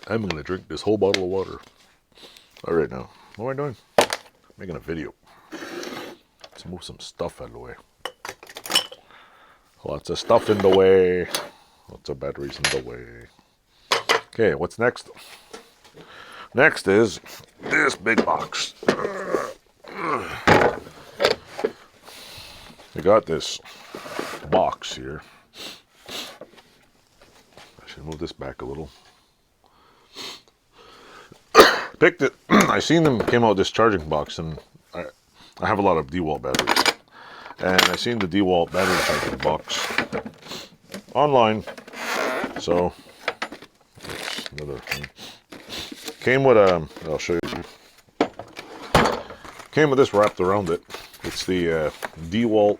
I'm gonna drink this whole bottle of water. All right now, what am I doing? Making a video. Let's move some stuff out of the way. Lots of stuff in the way. Lots of batteries in the way. Okay, what's next? Next is this big box. I got this box here. I should move this back a little. Picked it. I seen them came out with this charging box, and I have a lot of Dewalt batteries. And I seen the Dewalt battery charging box online. So that's another thing. Came with a, I'll show you. Came with this wrapped around it. It's the Dewalt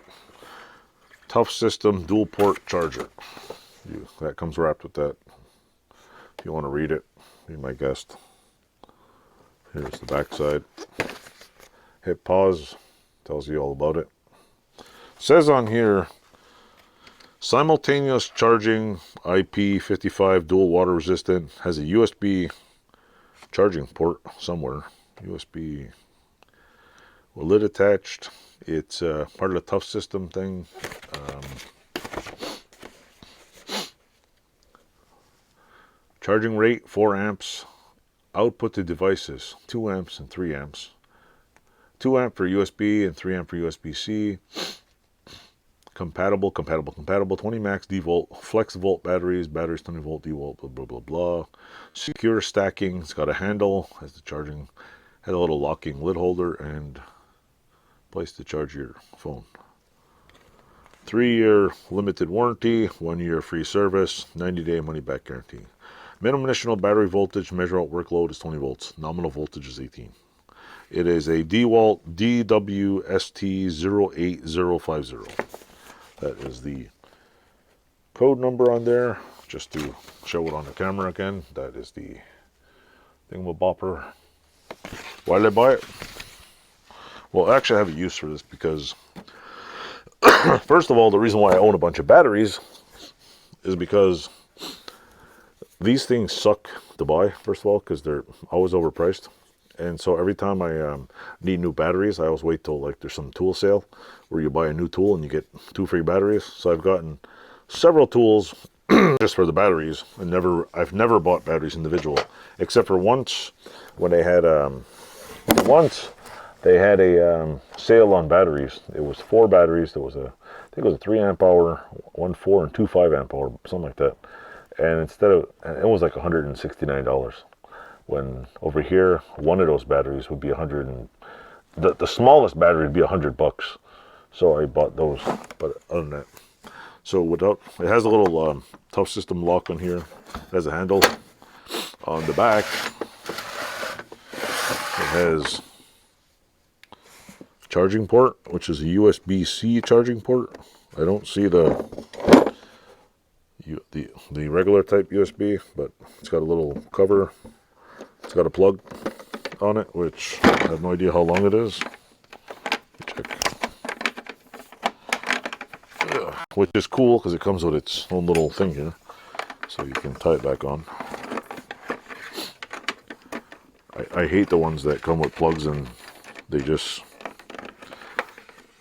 Tough System dual port charger. That comes wrapped with that. If you want to read it, be my guest. Here's the back side. Hit pause. Tells you all about it. Says on here, simultaneous charging, IP55, dual water resistant, has a USB charging port somewhere. USB with lid attached. It's part of the Tough System thing. Charging rate 4 amps. Output to devices 2 amps and 3 amps. 2 amp for USB and 3 amp for USB-C. Compatible. 20 max D-volt, flex volt batteries 20 volt D-volt, blah, blah, blah, blah. Secure stacking. It's got a handle, has the charging, has a little locking lid holder, and place to charge your phone. 3-year limited warranty, 1 year free service, 90-day money back guarantee. Minimum initial battery voltage, measure out workload is 20 volts. Nominal voltage is 18. It is a Dewalt DWST08050. That is the code number on there. Just to show it on the camera again. That is the thingamabopper. Why did I buy it? Well, actually I have a use for this because first of all, the reason why I own a bunch of batteries is because these things suck to buy, first of all, because they're always overpriced. And so every time I need new batteries, I always wait till like there's some tool sale where you buy a new tool and you get 2 free batteries. So I've gotten several tools just for the batteries, and I've never bought batteries individual, except for once when they had a sale on batteries. It was 4 batteries. There was I think it was a 3 amp hour, 1 4 and 2 5 amp hour, something like that. And it was like $169. When over here, one of those batteries would be the smallest battery would be $100. So I bought those. But other than that, so it has a little Tough System lock on here. It has a handle on the back. It has charging port, which is a USB-C charging port. I don't see the regular type USB, but it's got a little cover. It's got a plug on it, which I have no idea how long it is. Check. Yeah, which is cool because it comes with its own little thing here, so you can tie it back on. I hate the ones that come with plugs and they just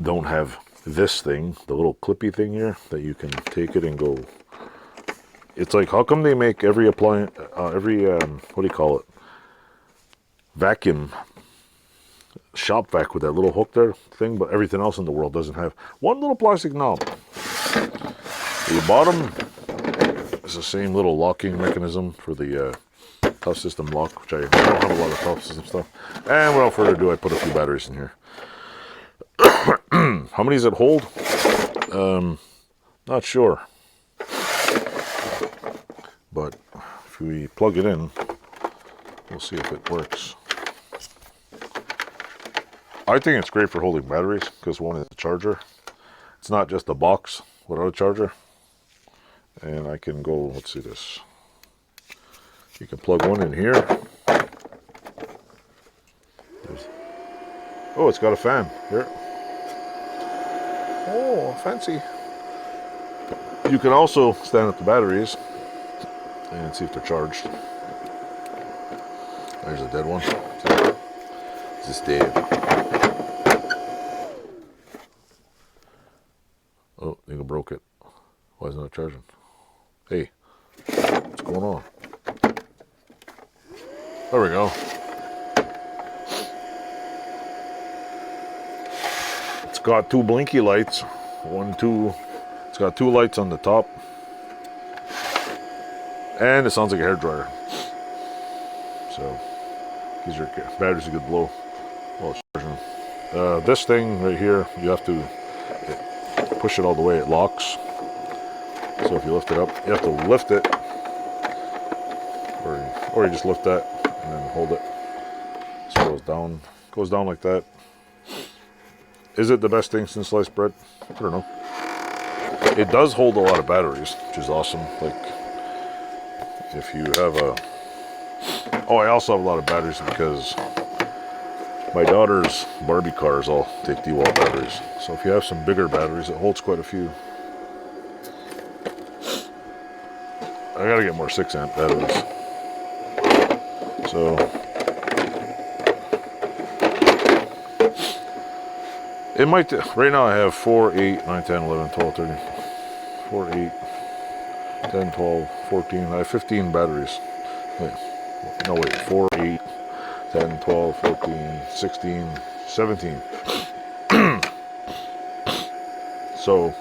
don't have this thing, the little clippy thing here, that you can take it and go. It's like, how come they make every appliance, what do you call it? Vacuum shop vac with that little hook there thing, but everything else in the world doesn't have one little plastic knob. The bottom is the same little locking mechanism for the Tough System lock, which I don't have a lot of Tough System stuff. And without further ado, I put a few batteries in here. How many does it hold? Not sure. But if we plug it in, we'll see if it works. I think it's great for holding batteries because one is a charger. It's not just a box without a charger. And I can go, let's see this. You can plug one in here. Oh, it's got a fan here. Oh, fancy. You can also stand up the batteries and see if they're charged. There's a dead one. Is this Dave? Oh, I think I broke it. Why isn't it charging? Hey, what's going on? There we go. It's got two blinky lights. It's got two lights on the top. And it sounds like a hairdryer. So, gives your batteries a good blow while it's charging. This thing right here, you have to push it all the way, it locks. So if you lift it up, you have to lift it, or you just lift that and then hold it. So it goes down like that. Is it the best thing since sliced bread? I don't know. It does hold a lot of batteries, which is awesome. Like, if you have I also have a lot of batteries because my daughter's Barbie cars all take Dewalt batteries. So if you have some bigger batteries, it holds quite a few. I gotta get more 6-amp batteries. So it might, right now I have 4, 8, 9, 10, 11, 12, 13, 4, 8, 10, 12, 14, I have 15 batteries. Wait, 4, 8, 10, 12, 14, 16, 17. So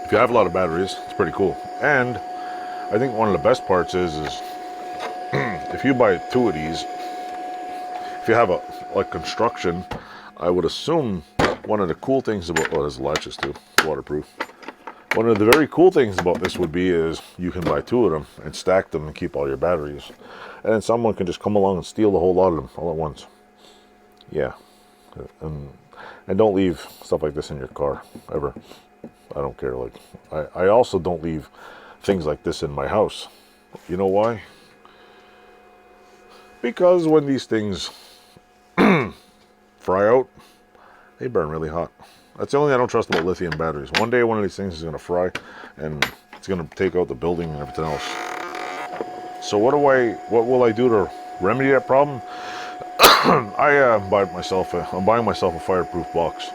if you have a lot of batteries, it's pretty cool. And I think one of the best parts is if you buy 2 of these, if you have like construction, I would assume one of the cool things about, well, there's latches too, waterproof. One of the very cool things about this would be is you can buy 2 of them and stack them and keep all your batteries. And then someone can just come along and steal the whole lot of them all at once. Yeah. And don't leave stuff like this in your car, ever. I don't care. Like, I also don't leave things like this in my house. You know why? Because when these things fry out, they burn really hot. That's the only thing I don't trust about lithium batteries. One day one of these things is going to fry and it's going to take out the building and everything else. So what will I do to remedy that problem? I'm buying myself a fireproof box.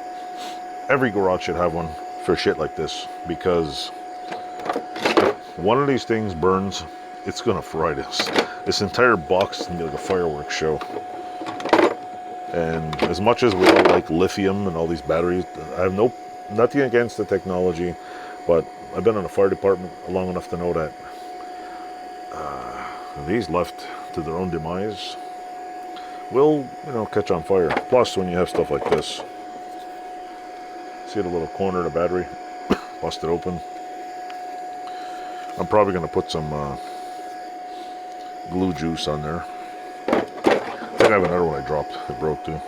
Every garage should have one for shit like this, because if one of these things burns, it's going to fry this entire box is going to be like a fireworks show. And as much as we all like lithium and all these batteries, I have nothing against the technology, but I've been in the fire department long enough to know that these left to their own demise will, catch on fire. Plus, when you have stuff like this, see the little corner of the battery busted open. I'm probably going to put some glue juice on there. I have another one I dropped. It broke too.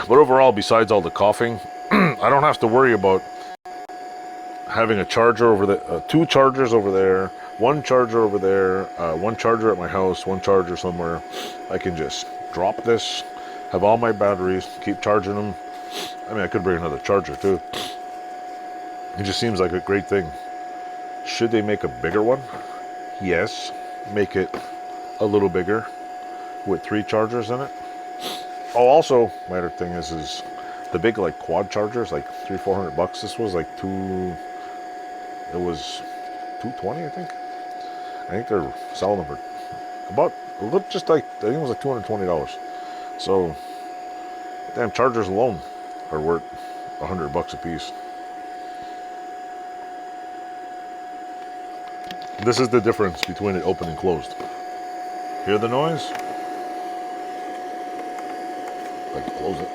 But overall, besides all the coughing, I don't have to worry about having a charger over the 2 chargers over there, 1 charger over there, 1 charger at my house, 1 charger somewhere. I can just drop this, have all my batteries, keep charging them. I mean, I could bring another charger too. It just seems like a great thing. Should they make a bigger one? Yes. Make it a little bigger with 3 chargers in it. Oh, also, my other thing is the big like quad chargers, like $300-400. This was like it was $220, I think. I think they're selling them for I think it was like $220. So, damn, chargers alone are worth $100 a piece. This is the difference between it open and closed. Hear the noise? I can close it.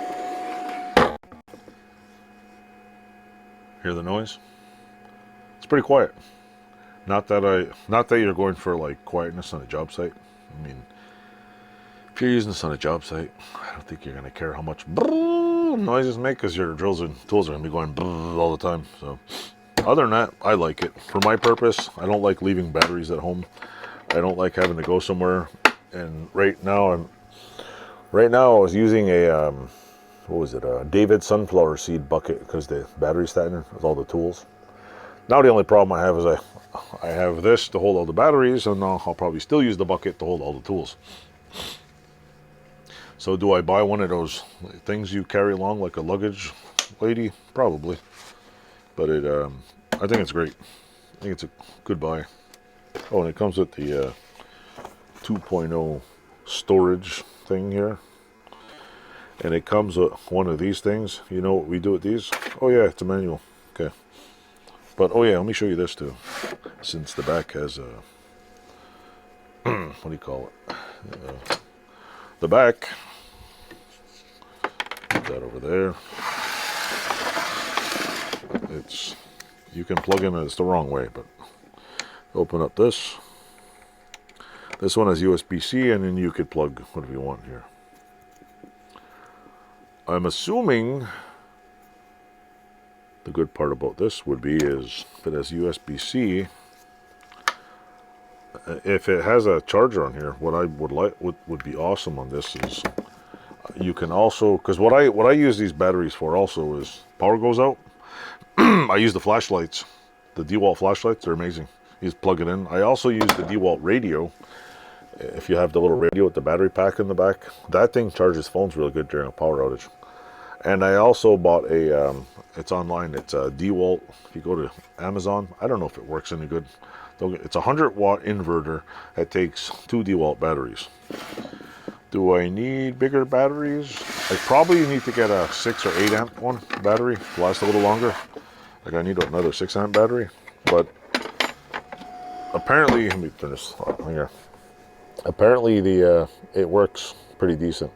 Hear the noise? It's pretty quiet. Not that you're going for like quietness on a job site. I mean, if you're using this on a job site, I don't think you're gonna care how much noises make, because your drills and tools are gonna be going all the time. So, other than that, I like it. For my purpose, I don't like leaving batteries at home. I don't like having to go somewhere. And right now I was using a a David sunflower seed bucket, because the battery's sat in it with all the tools. Now the only problem I have is I have this to hold all the batteries, and I'll probably still use the bucket to hold all the tools. So do I buy one of those things you carry along like a luggage lady? Probably. But I think it's great. I think it's a good buy. Oh, and it comes with the 2.0 storage thing here. And it comes with one of these things. You know what we do with these? Oh yeah, it's a manual. Okay. But oh yeah, let me show you this too. Since the back has a... what do you call it? The back... Put that over there. It's... You can plug in, it's the wrong way, but... Open up this. This one has USB-C, and then you could plug whatever you want here. I'm assuming the good part about this would be is if it has USB-C, if it has a charger on here, what I would like would be awesome on this is you can also, because what I use these batteries for also is power goes out. I use the flashlights, the Dewalt flashlights. They're amazing. You just plug it in. I also use the Dewalt radio. If you have the little radio with the battery pack in the back, that thing charges phones really good during a power outage. And I also bought a, it's online, it's a Dewalt, if you go to Amazon, I don't know if it works any good. It's a 100-watt inverter that takes 2 Dewalt batteries. Do I need bigger batteries? I probably need to get a 6 or 8 amp one battery to last a little longer. Like I need another 6 amp battery. But apparently, let me turn this on here. Apparently it works pretty decent.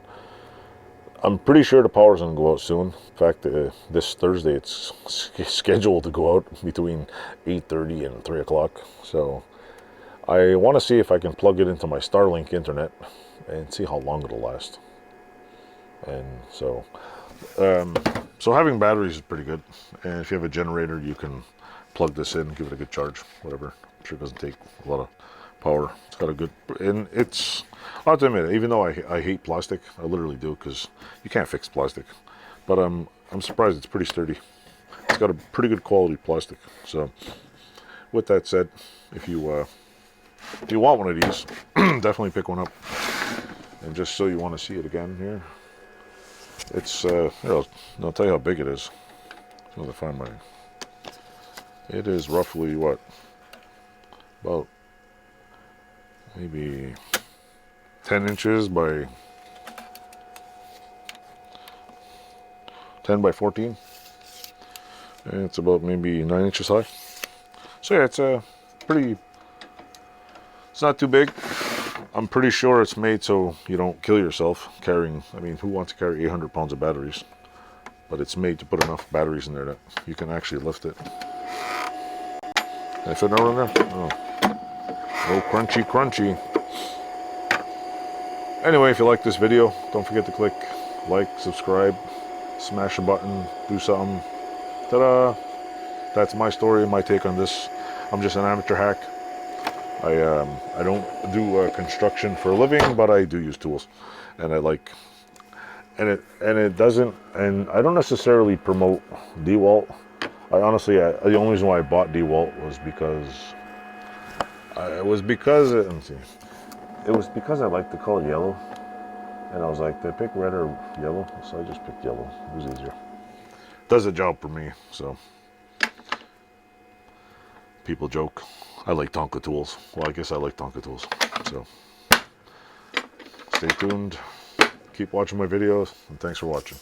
I'm pretty sure the power's going to go out soon. In fact, this Thursday it's scheduled to go out between 8:30 and 3 o'clock. So I want to see if I can plug it into my Starlink internet and see how long it'll last. And so having batteries is pretty good. And if you have a generator, you can plug this in, give it a good charge, whatever. I'm sure it doesn't take a lot of power. It's got a good, and it's, I have to admit, even though I hate plastic, I literally do, because you can't fix plastic. But I'm surprised it's pretty sturdy. It's got a pretty good quality plastic. So with that said, if you want one of these, definitely pick one up. And just so you want to see it again here, it's here, I'll tell you how big it is. As soon as I find my, it is roughly what, about maybe 10 inches by 10 by 14, and it's about maybe 9 inches high. So yeah, it's a pretty, it's not too big. I'm pretty sure it's made so you don't kill yourself carrying, I mean, who wants to carry 800 pounds of batteries? But it's made to put enough batteries in there that you can actually lift it. Can I fit another in there? Oh. Oh, crunchy, crunchy. Anyway, if you like this video, don't forget to click like, subscribe, smash a button, do something. Ta-da! That's my story, my take on this. I'm just an amateur hack. I don't do construction for a living, but I do use tools, and I like. And it doesn't. And I don't necessarily promote Dewalt. I honestly, the only reason why I bought Dewalt was because. It was because I liked the color yellow, and I was like, did I pick red or yellow? So I just picked yellow. It was easier. Does the job for me. So people joke, I like Tonka tools. Well, I guess I like Tonka tools. So stay tuned. Keep watching my videos, and thanks for watching.